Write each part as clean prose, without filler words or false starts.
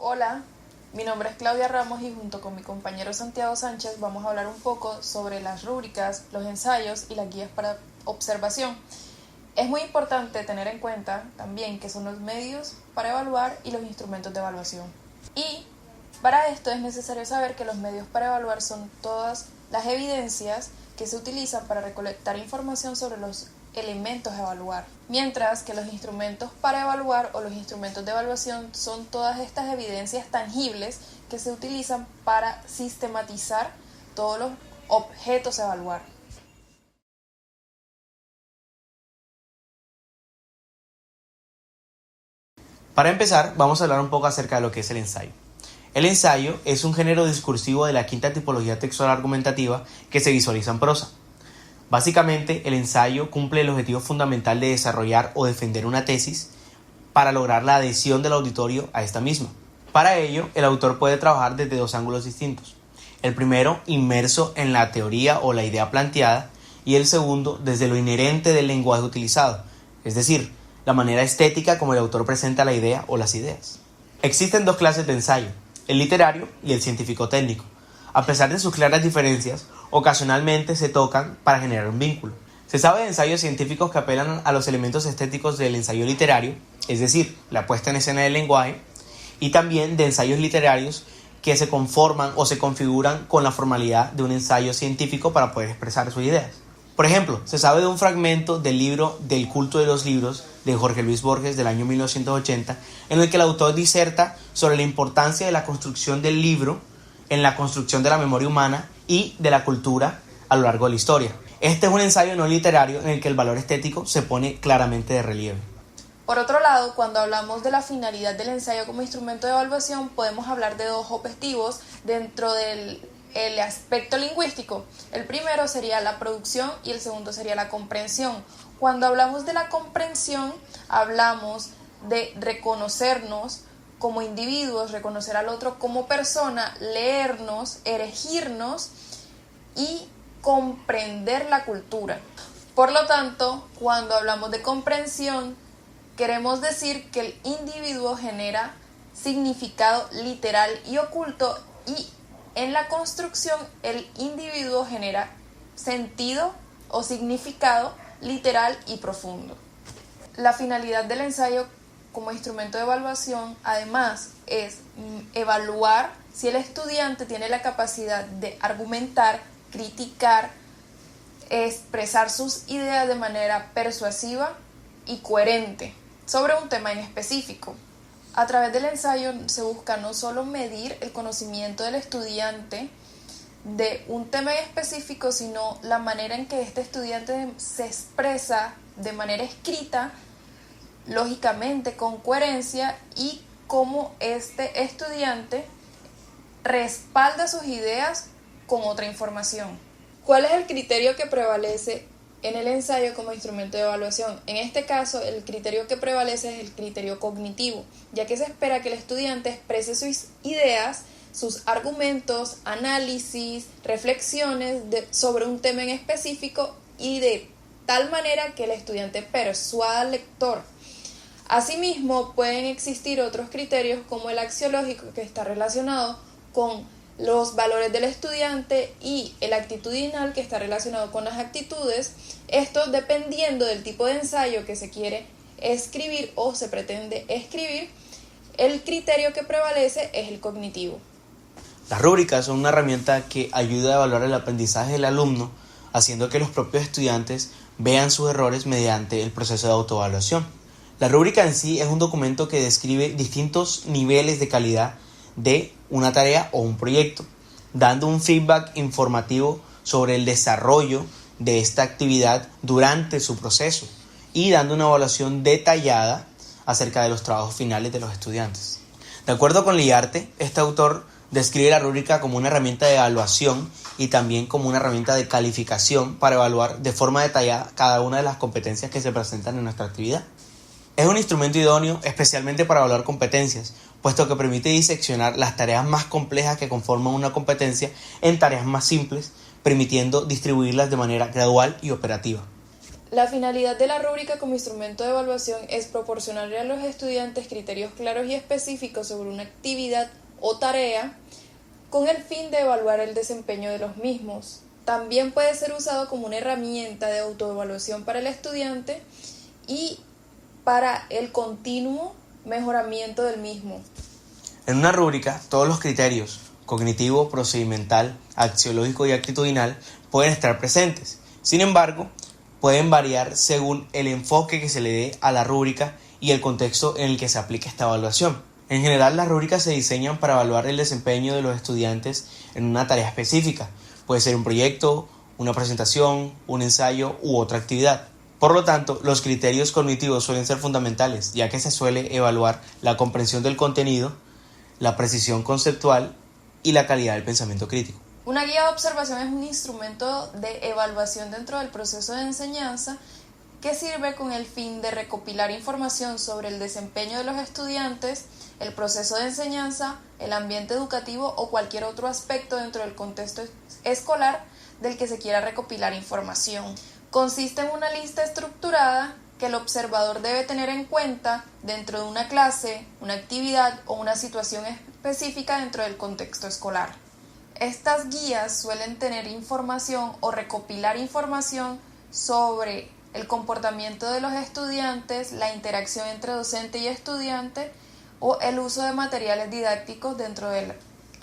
Hola, mi nombre es Claudia Ramos y junto con mi compañero Santiago Sánchez vamos a hablar un poco sobre las rúbricas, los ensayos y las guías para observación. Es muy importante tener en cuenta también que son los medios para evaluar y los instrumentos de evaluación. Y para esto es necesario saber que los medios para evaluar son todas las evidencias que se utilizan para recolectar información sobre los elementos a evaluar, mientras que los instrumentos para evaluar o los instrumentos de evaluación son todas estas evidencias tangibles que se utilizan para sistematizar todos los objetos a evaluar. Para empezar, vamos a hablar un poco acerca de lo que es el ensayo. El ensayo es un género discursivo de la quinta tipología textual argumentativa que se visualiza en prosa. Básicamente, el ensayo cumple el objetivo fundamental de desarrollar o defender una tesis para lograr la adhesión del auditorio a esta misma. Para ello, el autor puede trabajar desde dos ángulos distintos. El primero, inmerso en la teoría o la idea planteada, y el segundo, desde lo inherente del lenguaje utilizado, es decir, la manera estética como el autor presenta la idea o las ideas. Existen dos clases de ensayo, el literario y el científico-técnico. A pesar de sus claras diferencias, ocasionalmente se tocan para generar un vínculo. Se sabe de ensayos científicos que apelan a los elementos estéticos del ensayo literario, es decir, la puesta en escena del lenguaje, y también de ensayos literarios que se conforman o se configuran con la formalidad de un ensayo científico para poder expresar sus ideas. Por ejemplo, se sabe de un fragmento del libro Del culto de los libros de Jorge Luis Borges del año 1980, en el que el autor diserta sobre la importancia de la construcción del libro en la construcción de la memoria humana y de la cultura a lo largo de la historia. Este es un ensayo no literario en el que el valor estético se pone claramente de relieve. Por otro lado, cuando hablamos de la finalidad del ensayo como instrumento de evaluación, podemos hablar de dos objetivos dentro del aspecto lingüístico. El primero sería la producción y el segundo sería la comprensión. Cuando hablamos de la comprensión, hablamos de reconocernos como individuos, reconocer al otro como persona, leernos, erigirnos y comprender la cultura. Por lo tanto, cuando hablamos de comprensión, queremos decir que el individuo genera significado literal y oculto, y en la construcción el individuo genera sentido o significado literal y profundo. La finalidad del ensayo como instrumento de evaluación, además, es evaluar si el estudiante tiene la capacidad de argumentar, criticar, expresar sus ideas de manera persuasiva y coherente sobre un tema en específico. A través del ensayo se busca no solo medir el conocimiento del estudiante de un tema en específico, sino la manera en que este estudiante se expresa de manera escrita, lógicamente con coherencia, y cómo este estudiante respalda sus ideas con otra información. ¿Cuál es el criterio que prevalece en el ensayo como instrumento de evaluación? En este caso, el criterio que prevalece es el criterio cognitivo, ya que se espera que el estudiante exprese sus ideas, sus argumentos, análisis, reflexiones sobre un tema en específico, y de tal manera que el estudiante persuada al lector. Asimismo, pueden existir otros criterios como el axiológico, que está relacionado con los valores del estudiante, y el actitudinal, que está relacionado con las actitudes, esto dependiendo del tipo de ensayo que se quiere escribir o se pretende escribir. El criterio que prevalece es el cognitivo. Las rúbricas son una herramienta que ayuda a evaluar el aprendizaje del alumno, haciendo que los propios estudiantes vean sus errores mediante el proceso de autoevaluación. La rúbrica en sí es un documento que describe distintos niveles de calidad de una tarea o un proyecto, dando un feedback informativo sobre el desarrollo de esta actividad durante su proceso y dando una evaluación detallada acerca de los trabajos finales de los estudiantes. De acuerdo con Liarte, este autor describe la rúbrica como una herramienta de evaluación y también como una herramienta de calificación para evaluar de forma detallada cada una de las competencias que se presentan en nuestra actividad. Es un instrumento idóneo especialmente para evaluar competencias, puesto que permite diseccionar las tareas más complejas que conforman una competencia en tareas más simples, permitiendo distribuirlas de manera gradual y operativa. La finalidad de la rúbrica como instrumento de evaluación es proporcionarle a los estudiantes criterios claros y específicos sobre una actividad o tarea con el fin de evaluar el desempeño de los mismos. También puede ser usado como una herramienta de autoevaluación para el estudiante y para el continuo mejoramiento del mismo. En una rúbrica, todos los criterios cognitivo, procedimental, axiológico y actitudinal pueden estar presentes. Sin embargo, pueden variar según el enfoque que se le dé a la rúbrica y el contexto en el que se aplica esta evaluación. En general, las rúbricas se diseñan para evaluar el desempeño de los estudiantes en una tarea específica. Puede ser un proyecto, una presentación, un ensayo u otra actividad. Por lo tanto, los criterios cognitivos suelen ser fundamentales, ya que se suele evaluar la comprensión del contenido, la precisión conceptual y la calidad del pensamiento crítico. Una guía de observación es un instrumento de evaluación dentro del proceso de enseñanza que sirve con el fin de recopilar información sobre el desempeño de los estudiantes, el proceso de enseñanza, el ambiente educativo o cualquier otro aspecto dentro del contexto escolar del que se quiera recopilar información. Consiste en una lista estructurada que el observador debe tener en cuenta dentro de una clase, una actividad o una situación específica dentro del contexto escolar. Estas guías suelen tener información o recopilar información sobre el comportamiento de los estudiantes, la interacción entre docente y estudiante o el uso de materiales didácticos dentro del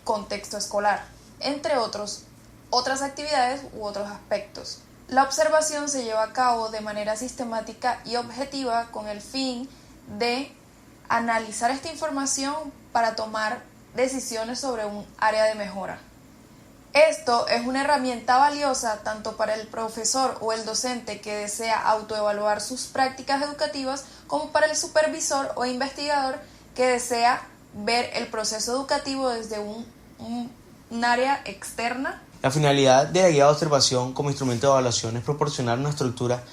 contexto escolar, entre otras actividades u otros aspectos. La observación se lleva a cabo de manera sistemática y objetiva con el fin de analizar esta información para tomar decisiones sobre un área de mejora. Esto es una herramienta valiosa tanto para el profesor o el docente que desea autoevaluar sus prácticas educativas como para el supervisor o investigador que desea ver el proceso educativo desde un área externa. La finalidad de la guía de observación como instrumento de evaluación es proporcionar una estructura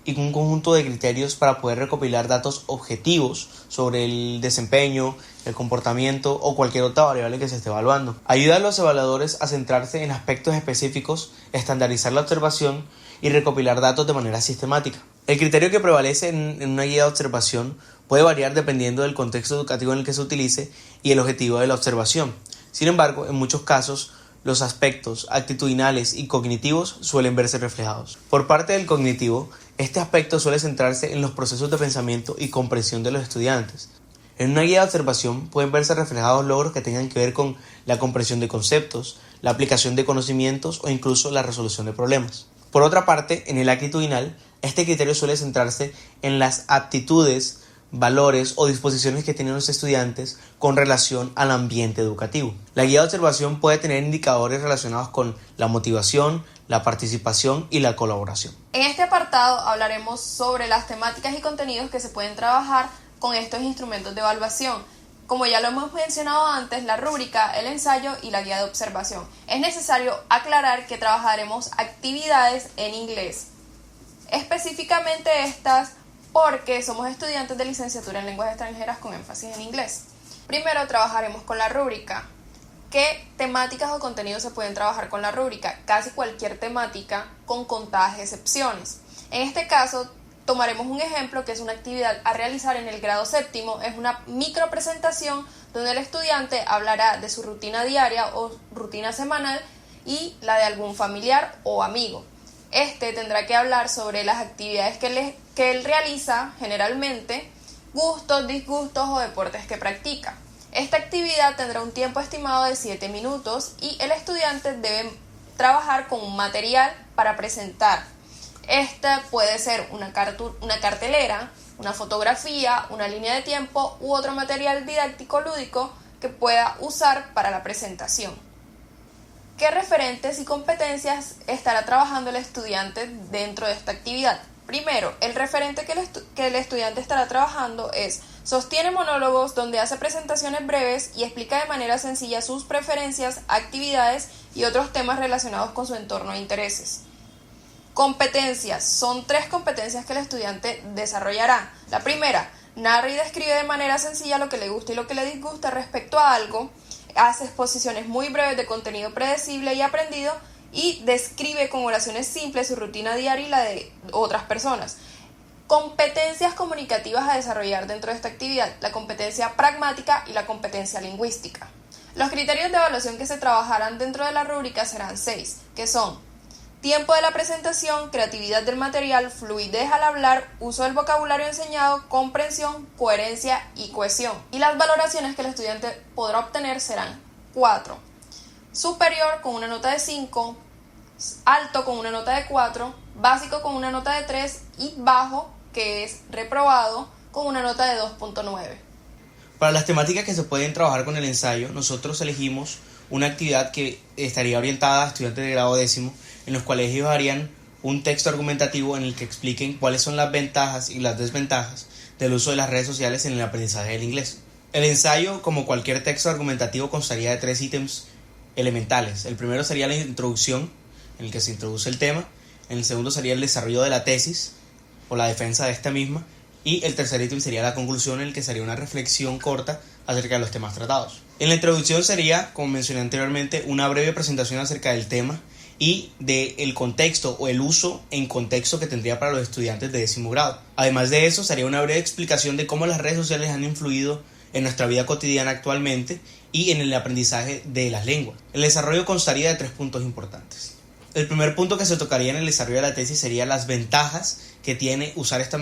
y un conjunto de criterios para poder recopilar datos objetivos sobre el desempeño, el comportamiento o cualquier otra variable que se esté evaluando. Ayuda a los evaluadores a centrarse en aspectos específicos, estandarizar la observación y recopilar datos de manera sistemática. El criterio que prevalece en una guía de observación puede variar dependiendo del contexto educativo en el que se utilice y el objetivo de la observación. Sin embargo, en muchos casos, los aspectos actitudinales y cognitivos suelen verse reflejados. Por parte del cognitivo, este aspecto suele centrarse en los procesos de pensamiento y comprensión de los estudiantes. En una guía de observación pueden verse reflejados logros que tengan que ver con la comprensión de conceptos, la aplicación de conocimientos o incluso la resolución de problemas. Por otra parte, en el actitudinal, este criterio suele centrarse en las aptitudes, valores o disposiciones que tienen los estudiantes con relación al ambiente educativo. La guía de observación puede tener indicadores relacionados con la motivación, la participación y la colaboración. En este apartado hablaremos sobre las temáticas y contenidos que se pueden trabajar con estos instrumentos de evaluación. Como ya lo hemos mencionado antes, la rúbrica, el ensayo y la guía de observación. Es necesario aclarar que trabajaremos actividades en inglés. Específicamente estas porque somos estudiantes de licenciatura en lenguas extranjeras con énfasis en inglés. Primero trabajaremos con la rúbrica. ¿Qué temáticas o contenidos se pueden trabajar con la rúbrica? Casi cualquier temática con contadas excepciones. En este caso, tomaremos un ejemplo que es una actividad a realizar en el grado séptimo. Es una micropresentación donde el estudiante hablará de su rutina diaria o rutina semanal y la de algún familiar o amigo. Este tendrá que hablar sobre las actividades que él realiza generalmente, gustos, disgustos o deportes que practica. Esta actividad tendrá un tiempo estimado de 7 minutos y el estudiante debe trabajar con un material para presentar. Esta puede ser una cartelera, una fotografía, una línea de tiempo u otro material didáctico lúdico que pueda usar para la presentación. ¿Qué referentes y competencias estará trabajando el estudiante dentro de esta actividad? Primero, el referente que el estudiante estará trabajando es: sostiene monólogos donde hace presentaciones breves y explica de manera sencilla sus preferencias, actividades y otros temas relacionados con su entorno de intereses. Competencias. Son 3 competencias que el estudiante desarrollará. La primera, narra y describe de manera sencilla lo que le gusta y lo que le disgusta respecto a algo. Hace exposiciones muy breves de contenido predecible y aprendido y describe con oraciones simples su rutina diaria y la de otras personas. Competencias comunicativas a desarrollar dentro de esta actividad: la competencia pragmática y la competencia lingüística. Los criterios de evaluación que se trabajarán dentro de la rúbrica serán 6, que son: tiempo de la presentación, creatividad del material, fluidez al hablar, uso del vocabulario enseñado, comprensión, coherencia y cohesión. Y las valoraciones que el estudiante podrá obtener serán 4. Superior con una nota de 5, alto con una nota de 4, básico con una nota de 3 y bajo, que es reprobado, con una nota de 2.9. Para las temáticas que se pueden trabajar con el ensayo, nosotros elegimos una actividad que estaría orientada a estudiantes de grado décimo, en los cuales ellos harían un texto argumentativo en el que expliquen cuáles son las ventajas y las desventajas del uso de las redes sociales en el aprendizaje del inglés. El ensayo, como cualquier texto argumentativo, constaría de 3 ítems elementales. El primero sería la introducción, en el que se introduce el tema. El segundo sería el desarrollo de la tesis o la defensa de esta misma. Y el tercer ítem sería la conclusión, en el que sería una reflexión corta acerca de los temas tratados. En la introducción sería, como mencioné anteriormente, una breve presentación acerca del tema y del contexto o el uso en contexto que tendría para los estudiantes de décimo grado. Además de eso, sería una breve explicación de cómo las redes sociales han influido en nuestra vida cotidiana actualmente y en el aprendizaje de las lenguas. El desarrollo constaría de 3 puntos importantes. El primer punto que se tocaría en el desarrollo de la tesis sería las ventajas que tiene usar esta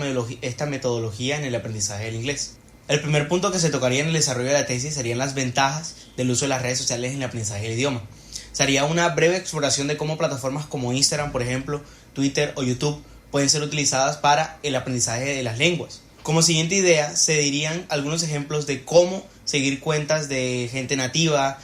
metodología en el aprendizaje del inglés. El primer punto que se tocaría en el desarrollo de la tesis serían las ventajas del uso de las redes sociales en el aprendizaje del idioma. Sería una breve exploración de cómo plataformas como Instagram, por ejemplo, Twitter o YouTube pueden ser utilizadas para el aprendizaje de las lenguas. Como siguiente idea, se dirían algunos ejemplos de cómo seguir cuentas de gente nativa,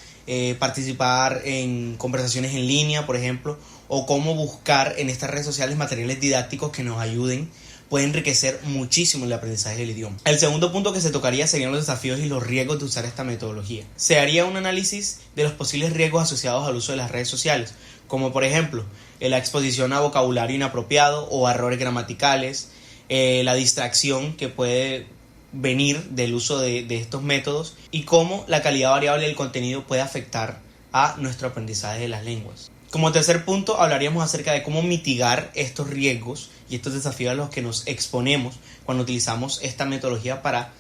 participar en conversaciones en línea, por ejemplo, o cómo buscar en estas redes sociales materiales didácticos que nos ayuden. Puede enriquecer muchísimo el aprendizaje del idioma. El segundo punto que se tocaría serían los desafíos y los riesgos de usar esta metodología. Se haría un análisis de los posibles riesgos asociados al uso de las redes sociales, como por ejemplo la exposición a vocabulario inapropiado o a errores gramaticales, la distracción que puede venir del uso de estos métodos y cómo la calidad variable del contenido puede afectar a nuestro aprendizaje de las lenguas. Como tercer punto, hablaríamos acerca de cómo mitigar estos riesgos y estos desafíos a los que nos exponemos cuando utilizamos esta metodología para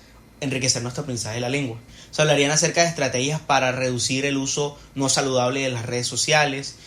enriquecer nuestro aprendizaje de la lengua. Se hablarían acerca de estrategias para reducir el uso no saludable de las redes sociales,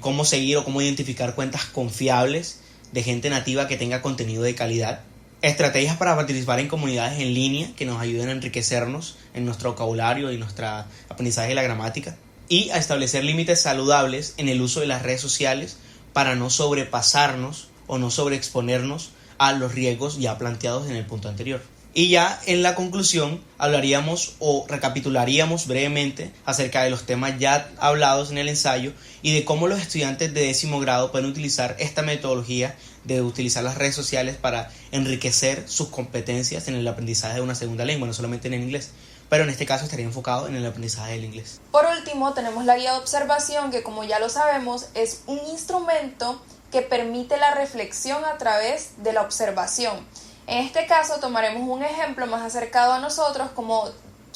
cómo seguir o cómo identificar cuentas confiables de gente nativa que tenga contenido de calidad, estrategias para participar en comunidades en línea que nos ayuden a enriquecernos en nuestro vocabulario y nuestro aprendizaje de la gramática, y a establecer límites saludables en el uso de las redes sociales para no sobrepasarnos o no sobreexponernos a los riesgos ya planteados en el punto anterior. Y ya en la conclusión hablaríamos o recapitularíamos brevemente acerca de los temas ya hablados en el ensayo y de cómo los estudiantes de décimo grado pueden utilizar esta metodología de utilizar las redes sociales para enriquecer sus competencias en el aprendizaje de una segunda lengua, no solamente en el inglés, pero en este caso estaría enfocado en el aprendizaje del inglés. Por último, tenemos la guía de observación, que como ya lo sabemos es un instrumento que permite la reflexión a través de la observación. En este caso tomaremos un ejemplo más acercado a nosotros como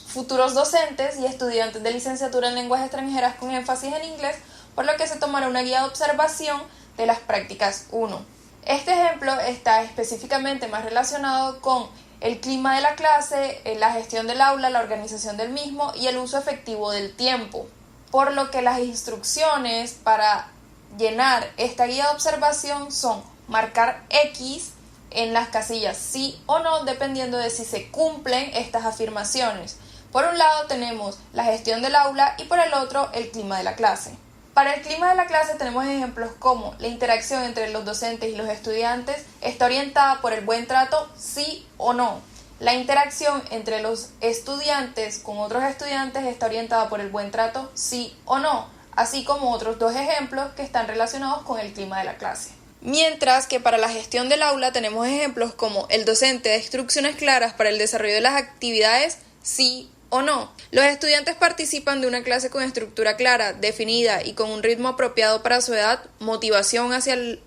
futuros docentes y estudiantes de licenciatura en lenguas extranjeras con énfasis en inglés, por lo que se tomará una guía de observación de las prácticas 1. Este ejemplo está específicamente más relacionado con el clima de la clase, la gestión del aula, la organización del mismo y el uso efectivo del tiempo. Por lo que las instrucciones para llenar esta guía de observación son marcar X en las casillas sí o no, dependiendo de si se cumplen estas afirmaciones. Por un lado tenemos la gestión del aula y por el otro el clima de la clase. Para el clima de la clase tenemos ejemplos como la interacción entre los docentes y los estudiantes está orientada por el buen trato, sí o no. La interacción entre los estudiantes con otros estudiantes está orientada por el buen trato, sí o no, así como otros 2 ejemplos que están relacionados con el clima de la clase. Mientras que para la gestión del aula tenemos ejemplos como el docente da instrucciones claras para el desarrollo de las actividades, sí o no. Los estudiantes participan de una clase con estructura clara, definida y con un ritmo apropiado para su edad, motivación hacia el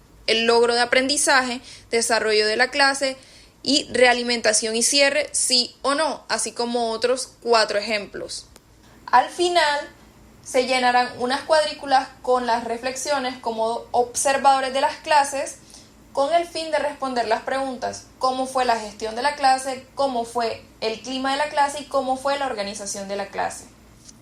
logro de aprendizaje, desarrollo de la clase y realimentación y cierre, sí o no, así como otros 4 ejemplos. Al final se llenarán unas cuadrículas con las reflexiones como observadores de las clases con el fin de responder las preguntas: cómo fue la gestión de la clase, cómo fue el clima de la clase y cómo fue la organización de la clase.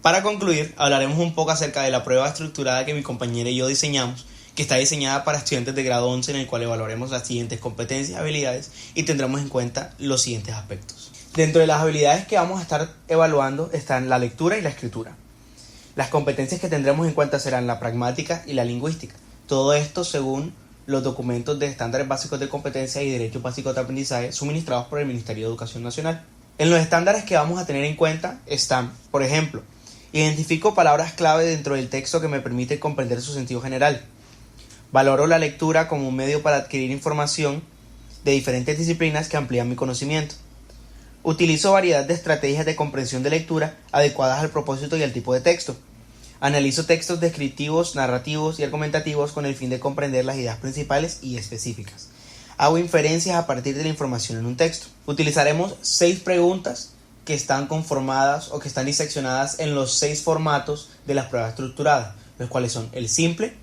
Para concluir, hablaremos un poco acerca de la prueba estructurada que mi compañera y yo diseñamos, que está diseñada para estudiantes de grado 11, en el cual evaluaremos las siguientes competencias y habilidades y tendremos en cuenta los siguientes aspectos. Dentro de las habilidades que vamos a estar evaluando están la lectura y la escritura. Las competencias que tendremos en cuenta serán la pragmática y la lingüística. Todo esto según los documentos de estándares básicos de competencia y derechos básicos de aprendizaje suministrados por el Ministerio de Educación Nacional. En los estándares que vamos a tener en cuenta están, por ejemplo, identifico palabras clave dentro del texto que me permiten comprender su sentido general. Valoro la lectura como un medio para adquirir información de diferentes disciplinas que amplían mi conocimiento. Utilizo variedad de estrategias de comprensión de lectura adecuadas al propósito y al tipo de texto. Analizo textos descriptivos, narrativos y argumentativos con el fin de comprender las ideas principales y específicas. Hago inferencias a partir de la información en un texto. Utilizaremos 6 preguntas que están conformadas o que están diseccionadas en los 6 formatos de las pruebas estructuradas, los cuales son el simple,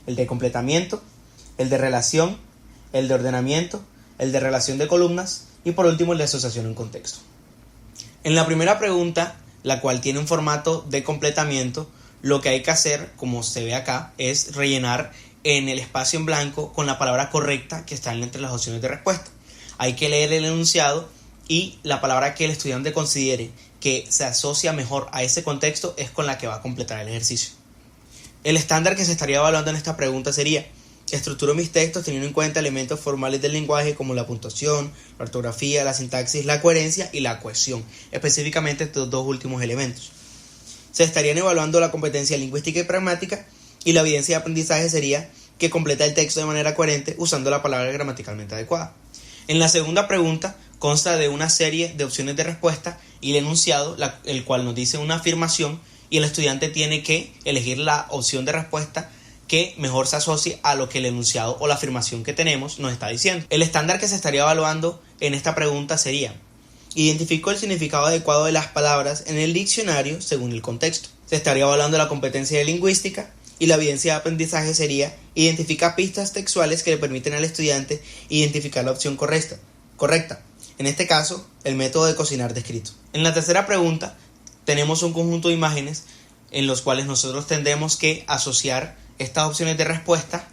el de completamiento, el de relación, el de ordenamiento, el de relación de columnas y por último el de asociación en contexto. En la primera pregunta, la cual tiene un formato de completamiento, lo que hay que hacer, como se ve acá, es rellenar en el espacio en blanco con la palabra correcta que está entre las opciones de respuesta. Hay que leer el enunciado y la palabra que el estudiante considere que se asocia mejor a ese contexto es con la que va a completar el ejercicio. El estándar que se estaría evaluando en esta pregunta sería: estructuro mis textos teniendo en cuenta elementos formales del lenguaje como la puntuación, la ortografía, la sintaxis, la coherencia y la cohesión, específicamente estos 2 últimos elementos. Se estarían evaluando la competencia lingüística y pragmática y la evidencia de aprendizaje sería que completa el texto de manera coherente usando la palabra gramaticalmente adecuada. En la segunda pregunta consta de una serie de opciones de respuesta y el enunciado, el cual nos dice una afirmación y el estudiante tiene que elegir la opción de respuesta que mejor se asocie a lo que el enunciado o la afirmación que tenemos nos está diciendo. El estándar que se estaría evaluando en esta pregunta sería: identifico el significado adecuado de las palabras en el diccionario según el contexto. Se estaría evaluando la competencia de lingüística y la evidencia de aprendizaje sería: identifica pistas textuales que le permiten al estudiante identificar la opción correcta. En este caso, el método de cocinar descrito. En la tercera pregunta, tenemos un conjunto de imágenes en los cuales nosotros tendremos que asociar estas opciones de respuesta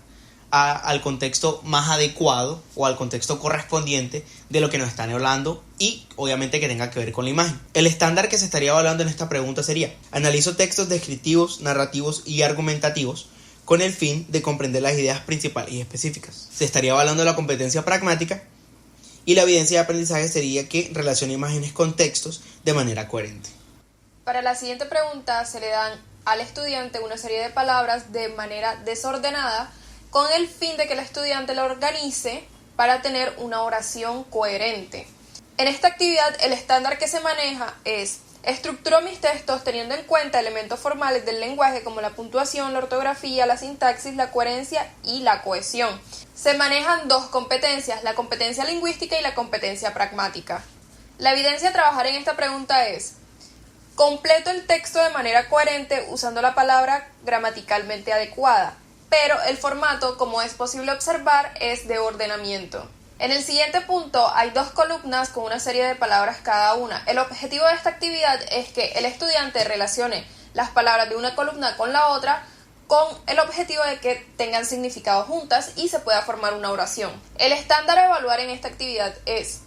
al contexto más adecuado o al contexto correspondiente de lo que nos están hablando y obviamente que tenga que ver con la imagen. El estándar que se estaría evaluando en esta pregunta sería: analizo textos descriptivos, narrativos y argumentativos con el fin de comprender las ideas principales y específicas. Se estaría evaluando la competencia pragmática y la evidencia de aprendizaje sería que relaciona imágenes con textos de manera coherente. Para la siguiente pregunta se le dan al estudiante una serie de palabras de manera desordenada con el fin de que el estudiante lo organice para tener una oración coherente. En esta actividad el estándar que se maneja es: estructuro mis textos teniendo en cuenta elementos formales del lenguaje como la puntuación, la ortografía, la sintaxis, la coherencia y la cohesión. Se manejan 2 competencias, la competencia lingüística y la competencia pragmática. La evidencia a trabajar en esta pregunta es: completo el texto de manera coherente usando la palabra gramaticalmente adecuada, pero el formato, como es posible observar, es de ordenamiento. En el siguiente punto hay 2 columnas con una serie de palabras cada una. El objetivo de esta actividad es que el estudiante relacione las palabras de una columna con la otra con el objetivo de que tengan significado juntas y se pueda formar una oración. El estándar a evaluar en esta actividad es: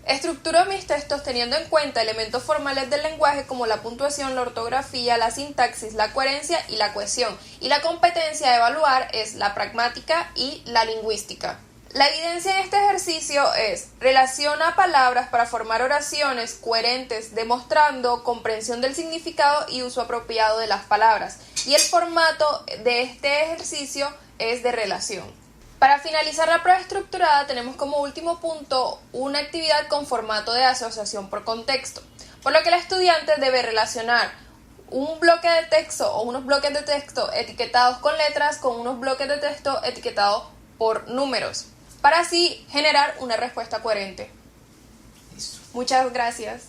estructuro mis textos teniendo en cuenta elementos formales del lenguaje como la puntuación, la ortografía, la sintaxis, la coherencia y la cohesión. Y la competencia a evaluar es la pragmática y la lingüística. La evidencia en este ejercicio es: relaciona palabras para formar oraciones coherentes demostrando comprensión del significado y uso apropiado de las palabras. Y el formato de este ejercicio es de relación. Para finalizar la prueba estructurada tenemos como último punto una actividad con formato de asociación por contexto, por lo que el estudiante debe relacionar un bloque de texto o unos bloques de texto etiquetados con letras con unos bloques de texto etiquetados por números, para así generar una respuesta coherente. Muchas gracias.